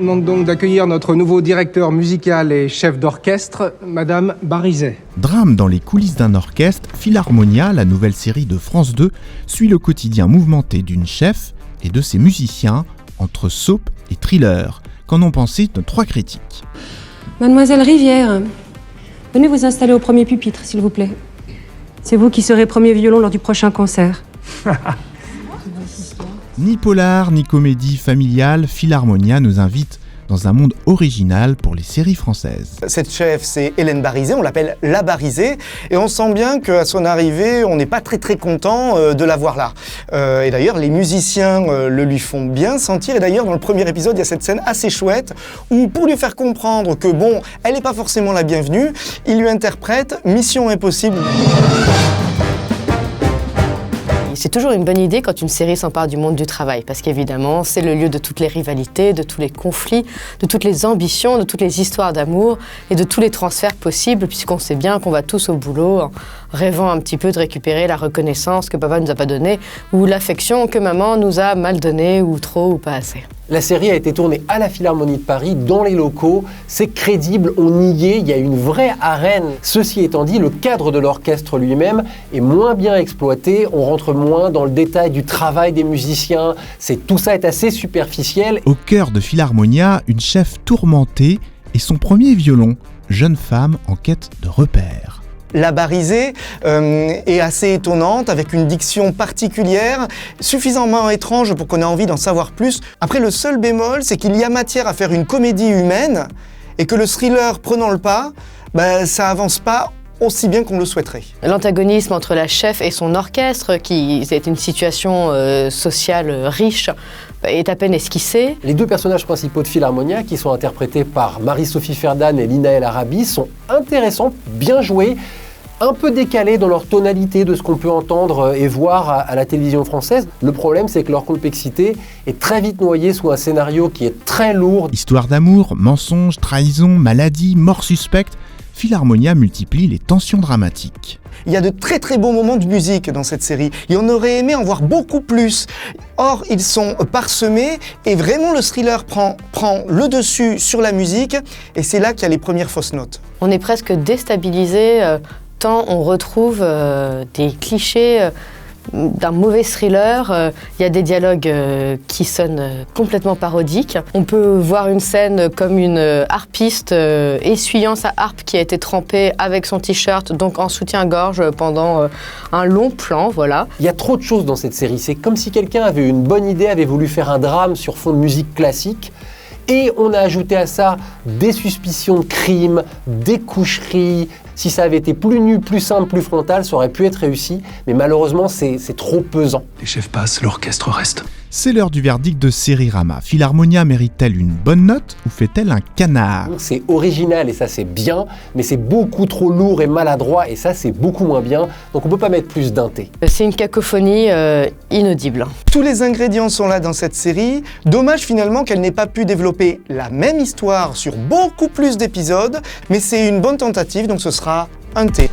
demande donc d'accueillir notre nouveau directeur musical et chef d'orchestre, Madame Barizet. Drame dans les coulisses d'un orchestre, Philharmonia, la nouvelle série de France 2, suit le quotidien mouvementé d'une chef et de ses musiciens entre soap et thriller. Qu'en ont pensé nos 3 critiques. Mademoiselle Rivière, venez vous installer au premier pupitre, s'il vous plaît. C'est vous qui serez premier violon lors du prochain concert. Ni polar, ni comédie familiale, Philharmonia nous invite dans un monde original pour les séries françaises. Cette chef, c'est Hélène Barizet, on l'appelle la Barizet, et on sent bien qu'à son arrivée, on n'est pas très content de la voir là. Et d'ailleurs, les musiciens le lui font bien sentir, et d'ailleurs, dans le premier épisode, il y a cette scène assez chouette, où pour lui faire comprendre que bon, elle n'est pas forcément la bienvenue, il lui interprète « Mission impossible ». C'est toujours une bonne idée quand une série s'empare du monde du travail, parce qu'évidemment, c'est le lieu de toutes les rivalités, de tous les conflits, de toutes les ambitions, de toutes les histoires d'amour et de tous les transferts possibles, puisqu'on sait bien qu'on va tous au boulot en rêvant un petit peu de récupérer la reconnaissance que papa nous a pas donnée, ou l'affection que maman nous a mal donnée, ou trop, ou pas assez. La série a été tournée à la Philharmonie de Paris, dans les locaux. C'est crédible, on y est, il y a une vraie arène. Ceci étant dit, le cadre de l'orchestre lui-même est moins bien exploité. On rentre moins dans le détail du travail des musiciens. Tout ça est assez superficiel. Au cœur de Philharmonia, une chef tourmentée et son premier violon, jeune femme en quête de repères. La Barizet est assez étonnante, avec une diction particulière, suffisamment étrange pour qu'on ait envie d'en savoir plus. Après, le seul bémol, c'est qu'il y a matière à faire une comédie humaine, et que le thriller prenant le pas, ça avance pas aussi bien qu'on le souhaiterait. L'antagonisme entre la chef et son orchestre, qui est une situation sociale riche, est à peine esquissé. Les 2 personnages principaux de Philharmonia, qui sont interprétés par Marie-Sophie Ferdan et Lina El Arabi, sont intéressants, bien joués, un peu décalés dans leur tonalité de ce qu'on peut entendre et voir à la télévision française. Le problème, c'est que leur complexité est très vite noyée sous un scénario qui est très lourd. Histoire d'amour, mensonges, trahison, maladie, mort suspecte, Philharmonia multiplie les tensions dramatiques. Il y a de très beaux moments de musique dans cette série, et on aurait aimé en voir beaucoup plus. Or, ils sont parsemés, et vraiment le thriller prend le dessus sur la musique, et c'est là qu'il y a les premières fausses notes. On est presque déstabilisé tant on retrouve des clichés d'un mauvais thriller. Il y a des dialogues qui sonnent complètement parodiques. On peut voir une scène comme une harpiste essuyant sa harpe qui a été trempée avec son t-shirt, donc en soutien-gorge pendant un long plan, voilà. Il y a trop de choses dans cette série. C'est comme si quelqu'un avait une bonne idée, avait voulu faire un drame sur fond de musique classique, et on a ajouté à ça des suspicions de crime, des coucheries. Si ça avait été plus nu, plus simple, plus frontal, ça aurait pu être réussi, mais malheureusement, c'est trop pesant. Les chefs passent, l'orchestre reste. C'est l'heure du verdict de Sérirama. Philharmonia mérite-t-elle une bonne note ou fait-elle un canard ? C'est original et ça c'est bien, mais c'est beaucoup trop lourd et maladroit et ça c'est beaucoup moins bien, donc on peut pas mettre plus d'un T. C'est une cacophonie inaudible. Tous les ingrédients sont là dans cette série. Dommage finalement qu'elle n'ait pas pu développer la même histoire sur beaucoup plus d'épisodes, mais c'est une bonne tentative, donc ce sera un T.